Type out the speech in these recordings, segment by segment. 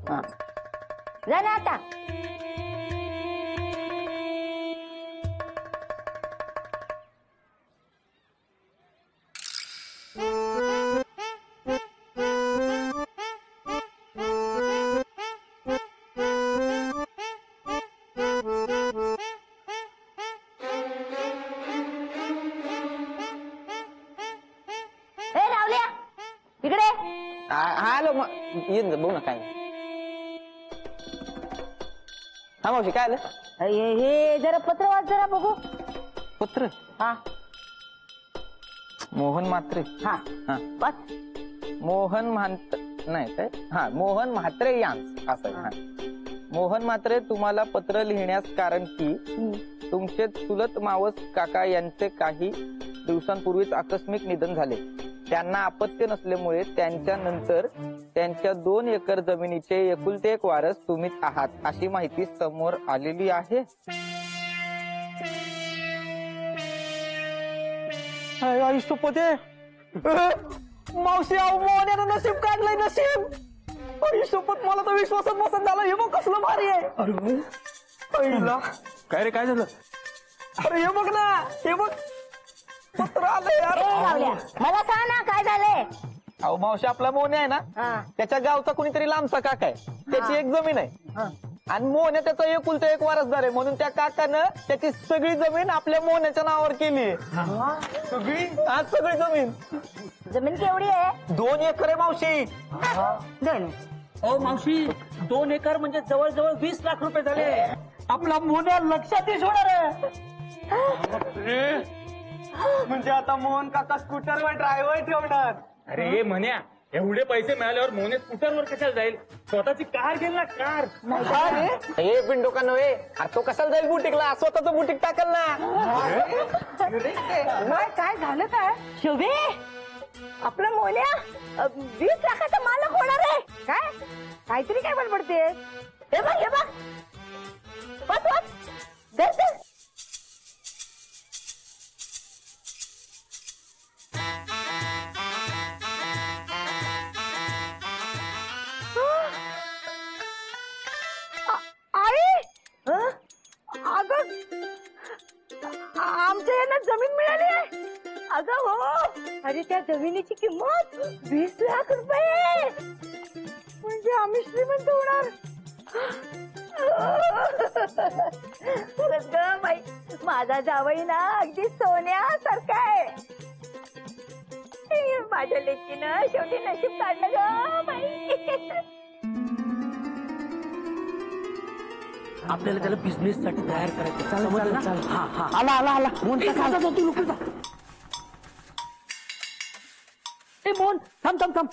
जा ना आता. येऊन जा, बघू ना काय. हा मावशी काय आलं? हे जरा पत्र वाच जरा बघू. पत्र? हा मोहन म्हात्रे. हा हा वाच. मोहन नाही काय, हा मोहन म्हात्रे यांस असं. हा मोहन म्हात्रे तुम्हाला पत्र लिहिण्यास कारण की तुमचे चुलत मावस काका यांचे काही दिवसांपूर्वीच आकस्मिक निधन झाले. त्यांना अपत्य नसल्यामुळे त्यांच्या नंतर त्यांच्या 2 एकर जमिनीचे एकुलते एक वारस तुम्हीच आहात अशी माहिती समोर आलेली आहे. आयुष्यपते मावशी मोहन्यानं नशीब काढलंय, नशीब. आयुष्यपत मला तर विश्वासात बसत झाला. हे बघ कसलं भारी आहे. पहिला काय रे, काय झालं? अरे हे बघ ना, हे बघ पत्र आलंय यार. मला सांग ना काय झालंय. अहो मावशी, आपला मोहन आहे ना, त्याच्या गावचा कुणीतरी लांबचा काका आहे. त्याची एक जमीन आहे आणि मोहन त्याचा एकुलता एक वारसदार आहे. म्हणून त्या काकानं त्याची सगळी जमीन आपल्या मोहन्याच्या नावावर केली. सगळी? हा सगळी जमीन. जमीन केवढी आहे? 2 एकर आहे मावशी. हो मावशी, 2 एकर म्हणजे जवळजवळ 20 लाख रुपये झाले. आपला मोहन्या लक्षात होणार आहे. म्हणजे आता मोहन काका स्कूटरवर ड्रायव्हर ठेवणार. अरे म्हण्या, एवढे पैसे मिळाल्यावर मोहने स्कूटरवर कशाला जाईल? स्वतःची कार घेईल ना, कार. हे पिंडो का नव्हे, तो कशाला जाईल बुटीकला? स्वतःच बुटीक टाकल ना. काय झालं काय? शोभे, आपला मोन्या 20 लाखाचा मालक होणार आहे. काय काहीतरी काय बडबडते. हे बघ हे बघ, वाच वाच. दर दर. आमच्या यांना जमीन मिळाली आहे. अगं हो, अरे त्या जमिनीची किंमत 20 लाख रुपये. म्हणजे आम्ही श्रीमंत होणार. खरंच ग बाई, माझा जावई ना अगदी सोन्यासारखा आहे. माझ्या लेकीनं शेवटी नशीब काढलं ग बाई. आपल्याला त्याला बिझनेस साठी तयार करायचं. आला आला आला. मोहन थांब थांब थांब.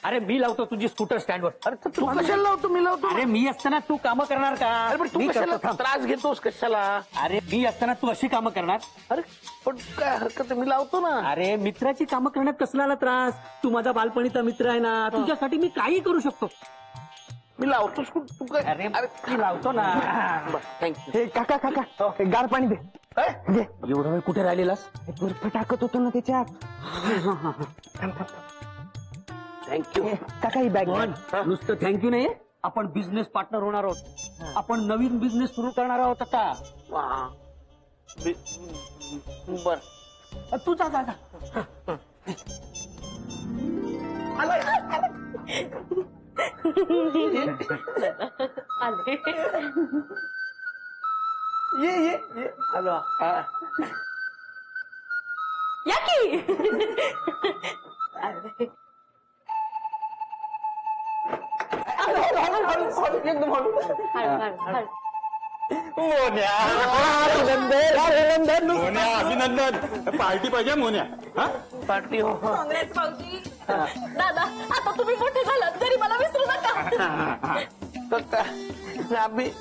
अरे मी लावतो तुझी स्कूटर स्टँडवर. अरे तू कशाला लावतो? मी लावतो. अरे मी असताना तू कामं करणार का? अरे तू कशाला त्रास घेतोस कशाला? अरे मी असताना तू अशी कामं करणार? अरे पण काय हरकत, मी लावतो ना. अरे मित्राची कामं करण्यात कसला त्रास? तू माझा बालपणीचा मित्र आहे ना, तुझ्यासाठी मी काही करू शकतो. मी लावतोस. तू काय? अरे मी लावतो ना. थँक्यू. हे काका काका, गार पाणी दे. एवढा वेळ कुठे राहिलेलास? बर्फ टाकत होतो ना त्याच्यात. थँक्यू काका. ही बॅग. नुसतं थँक्यू नाही, आपण बिझनेस पार्टनर होणार आहोत. आपण नवीन बिझनेस सुरू करणार आहोत आता. बर तू जा जा. ये आलो. या की. एकदम अभिनंदन. पार्टी पाहिजे मोन्या. पार्टी हो. काँग्रेस भाऊजी. दादा आता तुम्ही मोठे झालात तरी मला विसरू नका. आम्ही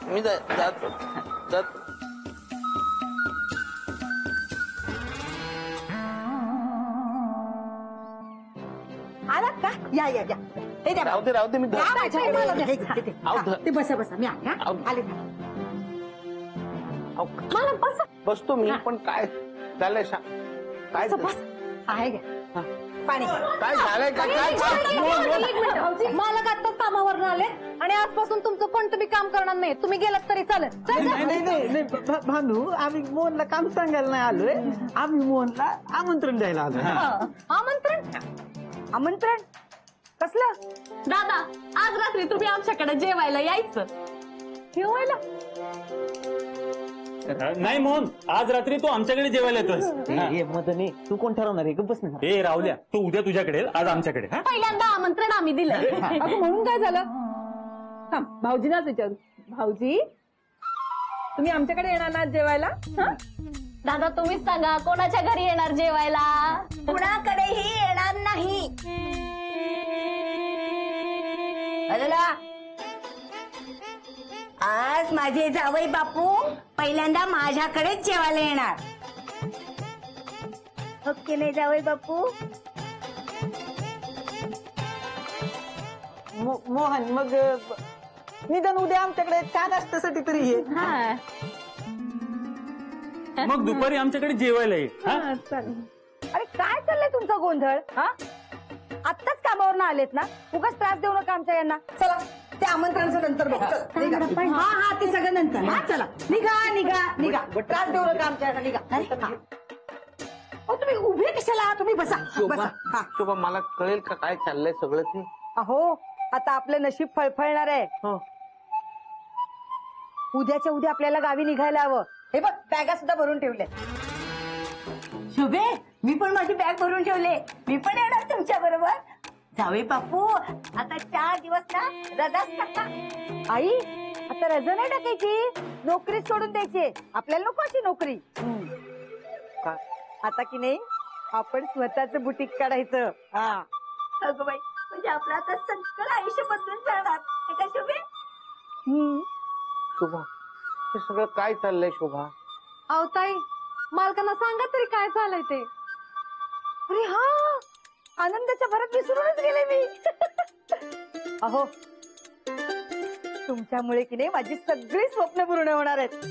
मी जातो. आलात का? या या या. हे द्या. राहू दे मी ते बसा बसा. मी आले. मला बसा. बसतो मी. पण काय चाललंय काय बस आहे घ्या पाणी काय झालंय का काय मालक आत्ताच कामावर आले आणि आजपासून तुमचं पण तुम्ही काम करणार नाही. तुम्ही गेलात तरी चालेल. नाही भानू, आम्ही मोहनला काम सांगायला नाही आलोय, आम्ही मोहनला आमंत्रण द्यायला आलोय. आमंत्रण कसलं? दादा, आज रात्री तुम्ही आमच्याकडे जेवायला यायचं. जेवायला? नाही मोहन, आज रात्री तू आमच्याकडे जेवायला येतोय. मदने, तू कोण ठरवणार आहे? बस ना. ए राहुल्या, तू उद्या तुझ्याकडे आज आमच्याकडे. हा पहिल्यांदा आमंत्रण आम्ही दिलंय. अगं म्हणून काय झालं? थांब, भाऊजीनाच विचारू. भाऊजी, तुम्ही आमच्याकडे येणार ना जेवायला? दादा तुम्हीच सांगा, कोणाच्या घरी येणार जेवायला? कुणाकडेही येणार नाही. आज माझे जावई बापू पहिल्यांदा माझ्याकडेच जेवायला येणार. ओके नाही जावई बापू? मोहन, मग निदान उद्या आमच्याकडे चहा नाश्त्यासाठी तरी ये. मग दुपारी आमच्याकडे जेवायला ये. हा? अरे काय चाललंय तुमचा गोंधळ? हा, आत्ताच कामावर आलेत ना, उगाच त्रास देऊ नका आमच्या यांना. चला, ते आमंत्रणाचं नंतर बघ. चल, निघा. हा ते सगळं नंतर. हा चला, निघा. त्रास देऊ नका आमच्या यांना. निघा. तुम्ही उभे कशाला? तुम्ही बसा. हा. शोभा, मला कळेल का काय चाललंय सगळं ते? अहो, आता आपलं नशीब फळफळणार आहे. उद्याच्या उद्या आपल्याला गावी निघायला हवं. हे बघ, बॅगा सुद्धा भरून ठेवल्या. शुभे, मी पण माझी बॅग भरून ठेवले. मी पण येणार तुमच्या बरोबर. जावे बापू, आता 4 दिवस ना रजाच टाका. आई, आता रजा नाही टाकायची, नोकरी सोडून द्यायची. आपल्याला नको अशी नोकरी. आता की नाही, आपण स्वतःच बुटीक काढायचं. हा अगं बाई, म्हणजे आपलं आता सगळं आयुष्य बदलून जाणार. का शुभे? शोभा, हे सगळं काय चाललंय शोभा? अहो ताई, मालकांना सांगा तरी काय झालंय ते. अरे हा, आनंदाच्या भरात विसरूनच गेले मी. अहो, तुमच्यामुळे की नाही माझी सगळी स्वप्न पूर्ण होणार आहेत.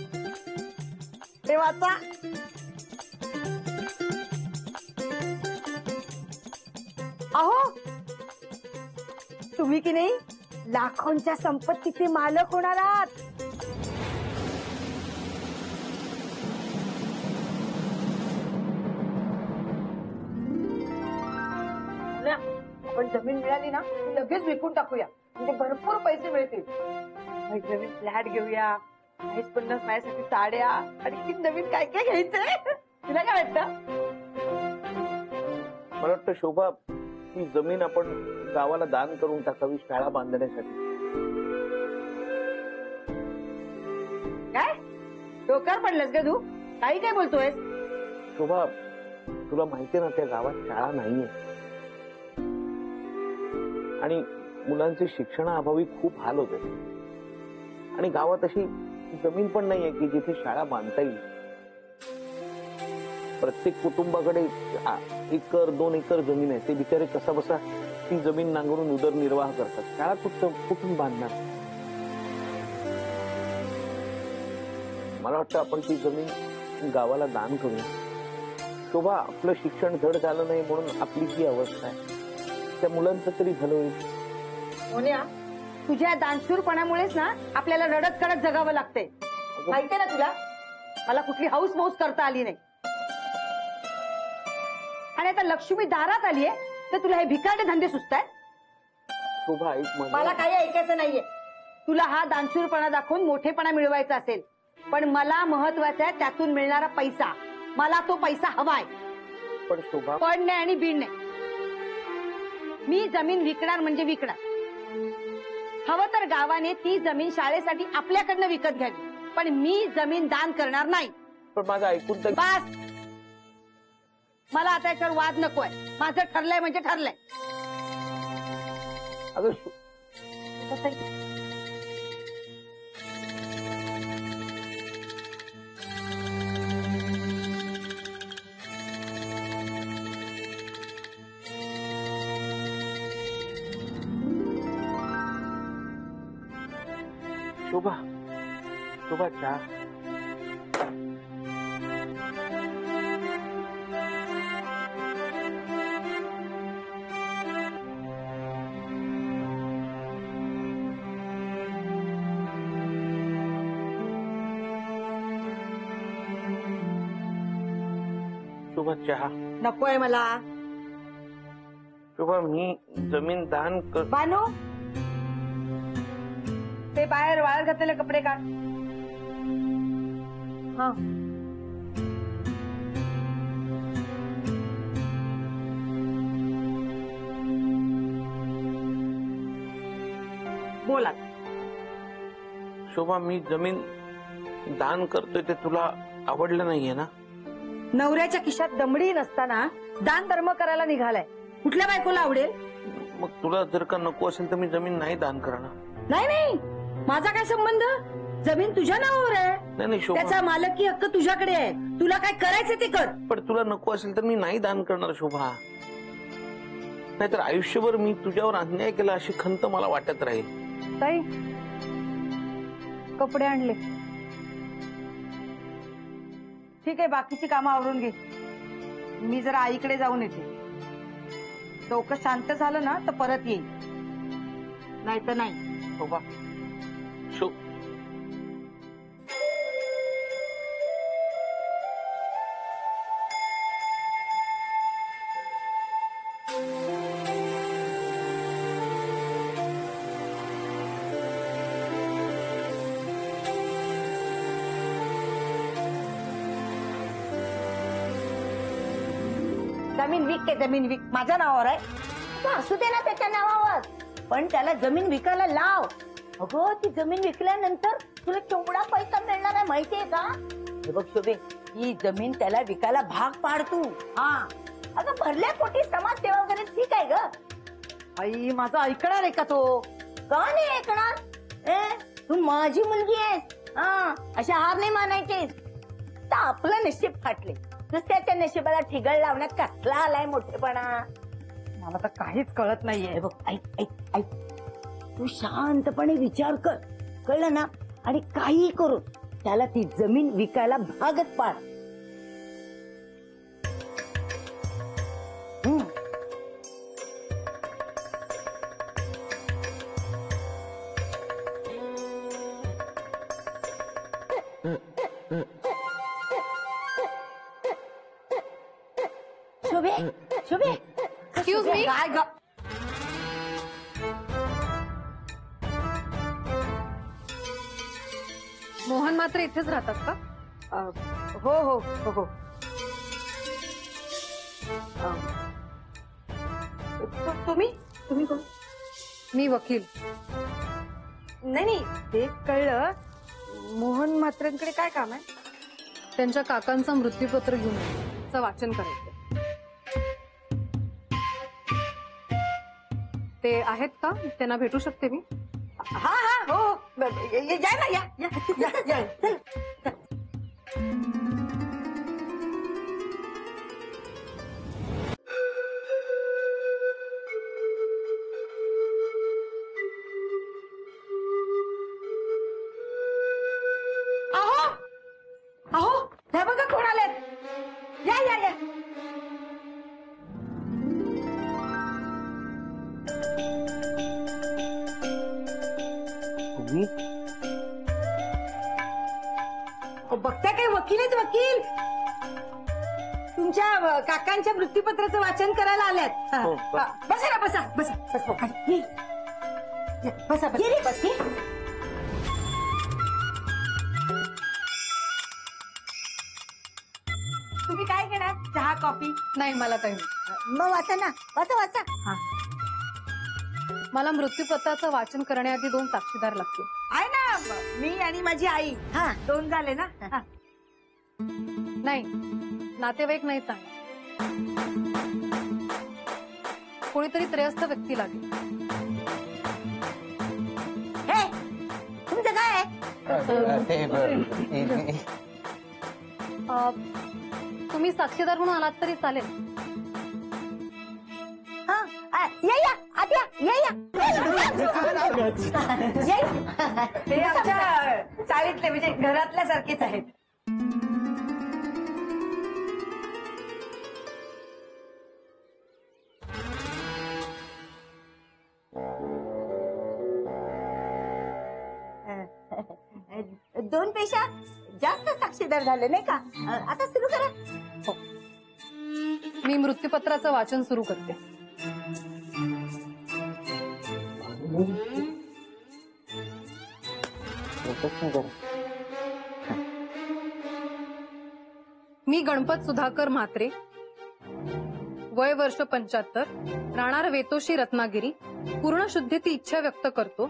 देवाचा अहो, तुम्ही की नाही लाखोंच्या संपत्तीचे मालक होणार आहात. आपण जमीन मिळाली ना, ती लगेच विकून टाकूया, म्हणजे भरपूर पैसे मिळतील. नवीन फ्लॅट घेऊया, 50 माझ्यासाठी साड्या, आणखी नवीन काय काय घ्यायचंय. तुला काय वाटतं? मला वाटतं शोभा, ही जमीन आपण गावाला दान करून टाकावी शाळा बांधण्यासाठी. काय डोक्यावर पडलंस का तू? काही काय बोलतोय? शोभा, तुला माहितीये ना, त्या गावात शाळा नाहीये आणि मुलांचे शिक्षणाअभावी खूप हाल होते. आणि गावात अशी जमीन पण नाहीये की जिथे शाळा बांधता येईल. प्रत्येक कुटुंबाकडे 1 2 एकर जमीन आहे. ते बिचारे कसा बसा ती जमीन नांगरून उदरनिर्वाह करतात. शाळा कुठून बांधणार? मला वाटतं आपण ती जमीन गावाला दान करूया. शोभा, आपलं शिक्षण धड झालं नाही म्हणून आपली जी अवस्था आहे, त्या मुलांचं तरी भलं होईल. मोन्या, तुझ्या दानशूरपणामुळेच ना आपल्याला रडत कडत जगावं लागतंय. माहितीये ना तुला, मला कुठली हाऊस मौस करता आली नाही. आणि आता लक्ष्मी दारात आलीये तर तुला हे भिकारडे धंदे सुचतायत. शोभा, ऐक मला काही ऐकायचं नाहीये. तुला हा दानशूरपणा दाखवून मोठेपणा मिळवायचा असेल, पण मला महत्वाचा आहे त्यातून मिळणारा पैसा. मला तो पैसा हवाय. पण शोभा, पण नाही आणि बीड नाही. मी जमीन विकणार म्हणजे विकणार. हवं तर गावाने ती जमीन शाळेसाठी आपल्याकडनं विकत घ्यावी, पण मी जमीन दान करणार नाही. पण माझं ऐकून तर बस, मला आता याच्यावर वाद नकोय. माझं ठरलंय म्हणजे ठरलंय. अगं शोभा, शोभा, चहा. शोभा चहा. नकोय मला. शोभा मी जमीन दान कर. बानू, ते बाहेर वाळत घातलेले कपडे काढ. हा. बोला. शोभा मी जमीन दान करतोय ते तुला आवडलं नाहीये ना? नवऱ्याच्या खिशात दमडी नसताना दान धर्म करायला निघालाय. कुठल्या बायकोला आवडेल? मग तुला जर का नको असेल तर मी जमीन नाही दान करणार. नाही नाही, माझा काय संबंध? जमीन तुझ्या नावावर आहे. नाही नाही शोभा. त्याचा मालकी हक्क तुझ्याकडे आहे. तुला काय करायचं ते कर. पण तुला नको असेल तर मी नाही दान करणार शोभा. नाहीतर आयुष्यभर मी तुझ्यावर अन्याय केला अशी खंत मला वाटत राहील. ताई, कपडे आणले. ठीक आहे, बाकीची कामं आवरून घे. मी जरा आईकडे जाऊन येते. डोकं शांत झालं ना तर परत येईल, नाही तर नाही. शोभा शो जमीन विक के जमीन विक. माझ्या नावावर आहे. असू दे ना त्याच्या नावावर, पण त्याला जमीन विकायला लाव. अगं ती जमीन विकल्यानंतर तुला केवढा पैसा मिळणार आहे माहितीये का? हे बघ शोभे, ही जमीन त्याला विकायला भाग पाड तू. हा. अगं भरल्या पोटी समाजसेवा वगैरे ठीक आहे ग. आई, माझं ऐकणार आहे का तो? का नाही ऐकणार? तू माझी मुलगी आहेस. हा, अशा हार नाही मानायचेस. तर आपलं नशीब फाटले, दुसऱ्याच्या नशिबाला ठिगळ लावण्यात कसला आलाय मोठेपणा? मला तर काहीच कळत नाहीये. बघ, ऐक ऐक ऐक, तू शांतपणे विचार कर, कळलं ना? आणि काही करून त्याला ती जमीन विकायला भागच पाड. शोभे, शोभे, एक्सक्यूज मी. काय ग? मोहन मात्र इथेच राहतात का? हो हो हो हो. तुम्ही तुम्ही कोण? मी वकील. नाही नाही, ते कळलं. मोहन म्हात्रेंकडे काय काम आहे? त्यांच्या काकांचं मृत्यूपत्र घेऊन चं वाचन करायचं. ते आहेत का? त्यांना भेटू शकते मी? हा हा हो हो. या ना, या या या या. चल. अहो अहो, हे बघा कोण आलेत. या या या. तुम्ही बघता काय, वकील आहेत वकील. तुमच्या काकांच्या मृत्यूपत्राचं वाचन करायला आल्यात. हो, हा, बसा ना, बसा बसा बसा. ये. या, बसा बसा. ये रे, बस. ये. तुम्ही काय घेणार? चहा, कॉफी? नाही, मला काही नाही. मग वाचा ना, वाचा वाचा. हा. मला मृत्यूपत्राचं वाचन करण्याआधी 2 साक्षीदार लागतील. आहे ना, मी आणि माझी आई. हा, 2 झाले ना. हा. नाही, नातेवाईक नाही चांगला. कोणीतरी त्रयस्थ व्यक्ती लागेल. हे, तुमचं काय आहे? तुम्ही साक्षीदार म्हणून आलात तरी चालेल. हा, या या, आत या, या या. ते आमच्या चाळीतले, म्हणजे घरातल्या सारखेच आहेत. दोन पेक्षा जास्त साक्षीदार झाले नाही का? आता सुरू करा. मी मृत्यूपत्राचं वाचन सुरू करते. मी गणपत सुधाकर म्हात्रे, वय वर्ष 75, राहणार वेतोशी रत्नागिरी, पूर्ण शुद्धीची इच्छा व्यक्त करतो.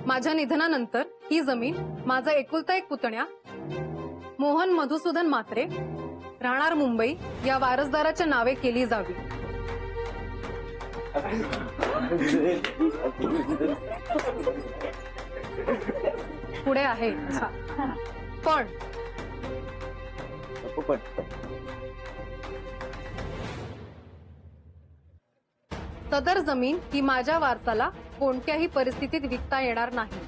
माझ्या निधनानंतर ही जमीन माझा एकुलता एक पुतण्या मोहन मधुसूदन म्हात्रे, राहणार मुंबई, या वारसदाराच्या नावे केली जावी. पुढे आहे पण सदर जमीन ही माझ्या वारसाला कोणत्याही परिस्थितीत विकता येणार नाही.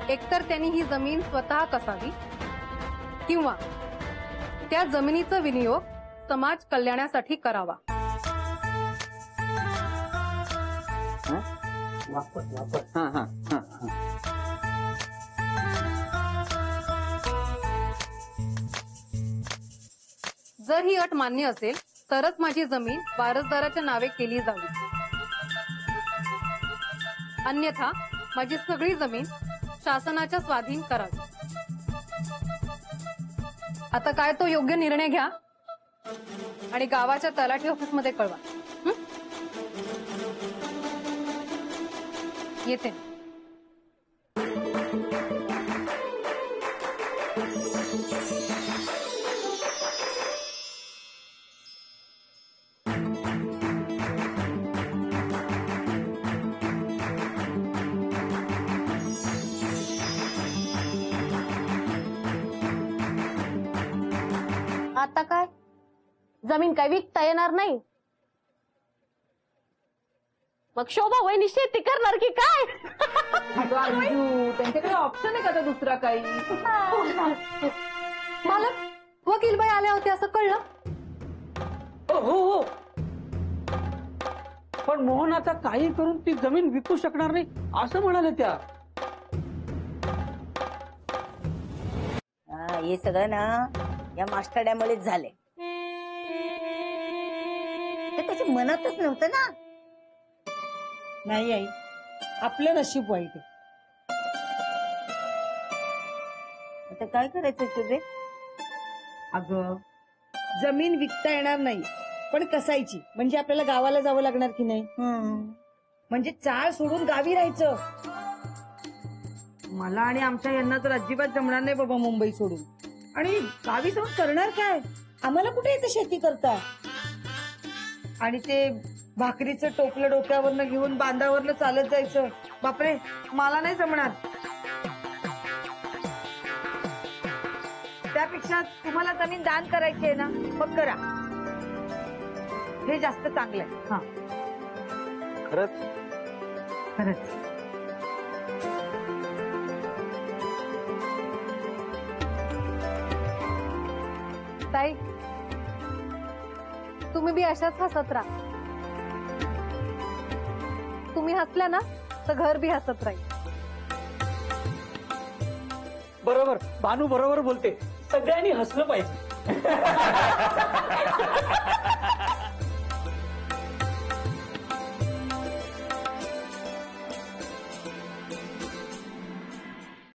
एकतर त्यांनी ही जमीन स्वतः कसावी किंवा त्या जमिनीचा विनियोग समाज कल्याणासाठी करावा. जर ही अट मान्य असेल तरच माझी जमीन वारसदाराच्या नावे केली जावी. अन्यथा माझी सगळी जमीन शासनाच्या स्वाधीन करावी. आता काय तो योग्य निर्णय घ्या आणि गावाच्या तलाठी ऑफिसमध्ये कळवा. येते. आता काय जमीन काय विकता येणार नाही? मग शोभा वहिनी शेती करणार की काय? त्यांच्याकडे ऑप्शन आहे का दुसरा काही? मालक वकीलबाई आल्या होत्या असं कळलं. हो. पण मोहन आता काही करून ती जमीन विकू शकणार नाही असं म्हणाले त्या. हे सगळं ना या मास्टरड्यामुळेच झाले. ते त्याच्या मनातच नव्हतं ना. नाही आई, आपलं नशीब वाईट आहे. आता काय करायचं तुझे? अगं जमीन विकता येणार नाही पण कसायची, म्हणजे आपल्याला गावाला जावं लागणार की नाही? म्हणजे चाळ सोडून गावी राहायचं. मला आणि आमच्या यांना तर अजिबात जमणार नाही बाबा मुंबई सोडून. आणि गावी जाऊन करणार काय? आम्हाला कुठे येते शेती करता? आणि ते भाकरीचं टोपलं डोक्यावरनं घेऊन बांधावरनं चालत जायचं, बापरे मला नाही जमणार. त्यापेक्षा तुम्हाला जमीन दान करायची आहे ना, मग करा. हे जास्त चांगलं आहे. हा खरंच खरंच. ताई तुम्ही बी अशाच हसत राहा. तुम्ही हसल्या ना तर घर बी हसत राहील. बरोबर, भानू बरोबर बोलते. सगळ्यांनी हसलं पाहिजे.